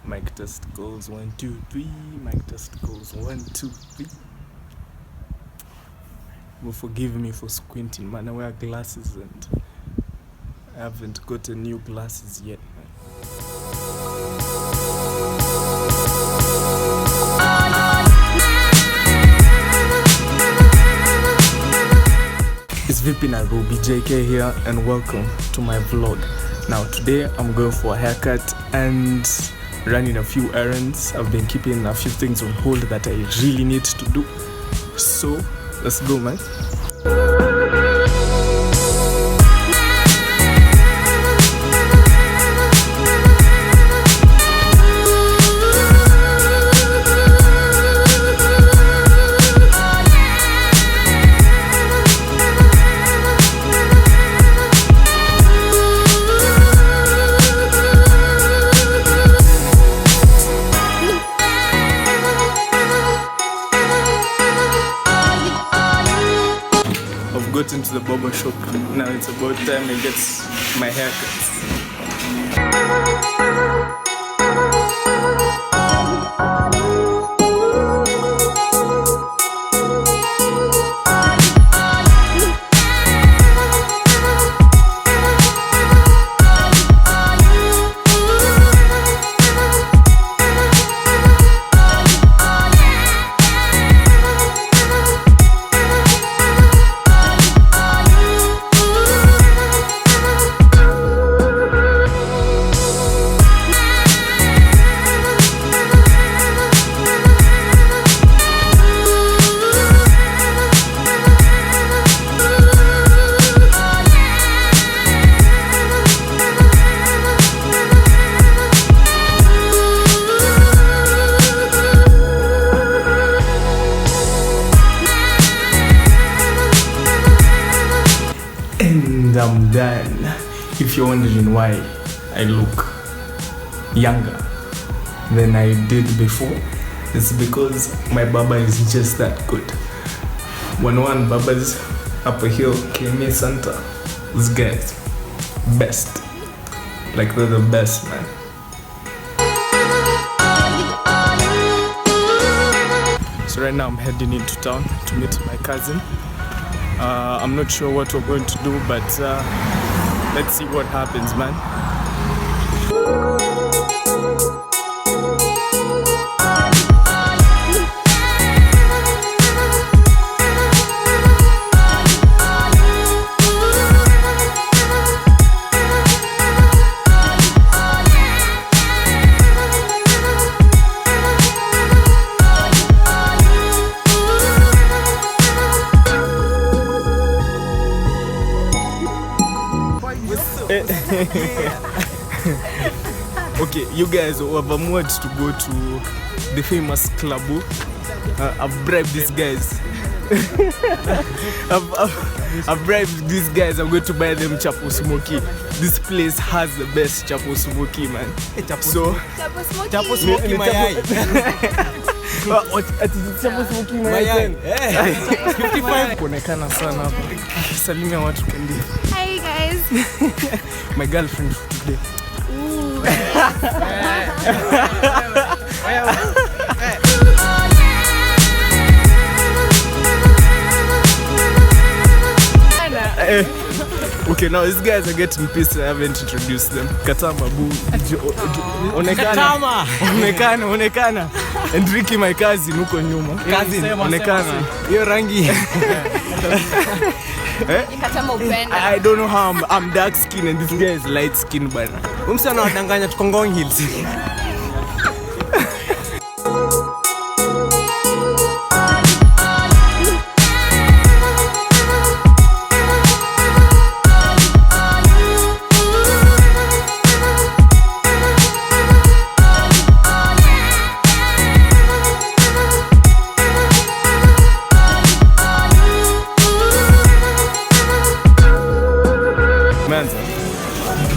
Mic test goes 1 2 3. Mic test goes 1 2 3. Well, forgive me for squinting, man. I wear glasses and I haven't gotten new glasses yet. It's VP Nairobi, JK here, and welcome to my vlog. Now today I'm going for a haircut and running a few errands. I've been keeping a few things on hold that I really need to do. So let's go, man. Got into the barber shop. Now it's about time I get my haircut. And I'm done. If you're wondering why I look younger than I did before, it's because my barber is just that good. One barbers up a hill, KMA Santa. These guys, best. Like they're the best, man. So right now I'm heading into town to meet my cousin. I'm not sure what we're going to do, but let's see what happens, man. Okay, you guys have a mood to go to the famous Klabu. I've bribed these guys. I've bribed these guys. I'm going to buy them chapo smoky. This place has the best chapo smoky, man. So chapo smoky mayai. Chapo smoky mayai. 55 kuonekana sana hapa. Salimia watu kendi. Hi guys. My girlfriend for today. Ooh. Okay, now these guys are getting pissed. I haven't introduced them. Katama, Boo, Onekana. And Ricky, my cousin, huko nyuma. Cousin, Onekana. Hiyo rangi. I don't know how I'm dark skin and this guy is light skin, but Umsana wadanganya tuko Ngong Hills.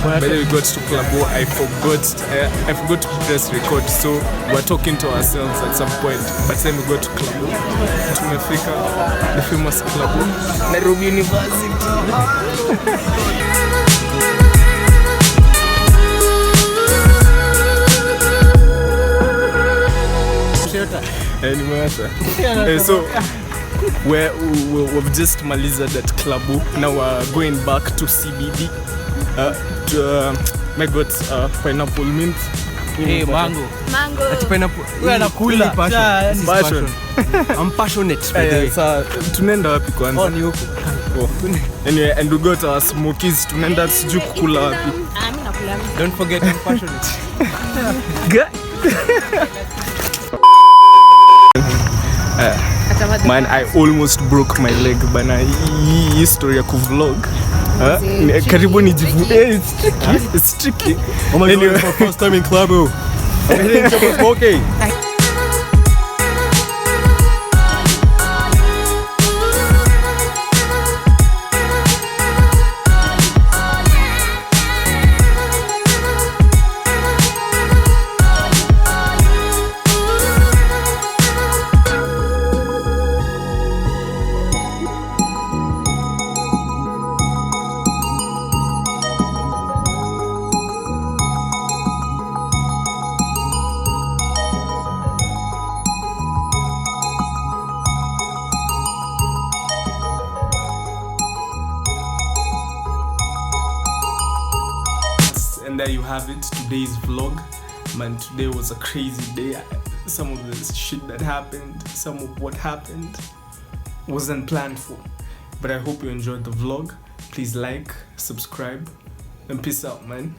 By the way, we got to Klabu. I forgot to press record, so we're talking to ourselves at some point. But then we got to Klabu. Tumefika, the famous Klabu, Nairobi University. So we've just malized at Klabu. Now we're going back to CBD. My God, pineapple mint. Hey, mango. Mango. Pineapple. Wewe anakula. Passion. I'm passionate. Sasa tunaenda wapi kwanza? Ni huko. Anyway, and we got our smokies. Tunaenda sijui kukula wapi. Mimi nakula. Don't forget I'm passionate. Man, I almost broke my leg bana. Hii story ya kuvlog. Karibu nijivu. It's tricky. Oh my God, it's my first time in Klabu. I'm hitting double smoking. And there you have it, today's vlog. Man, today was a crazy day. Some of the shit that happened, some of what happened wasn't planned for. But I hope you enjoyed the vlog. Please like, subscribe, and peace out, man.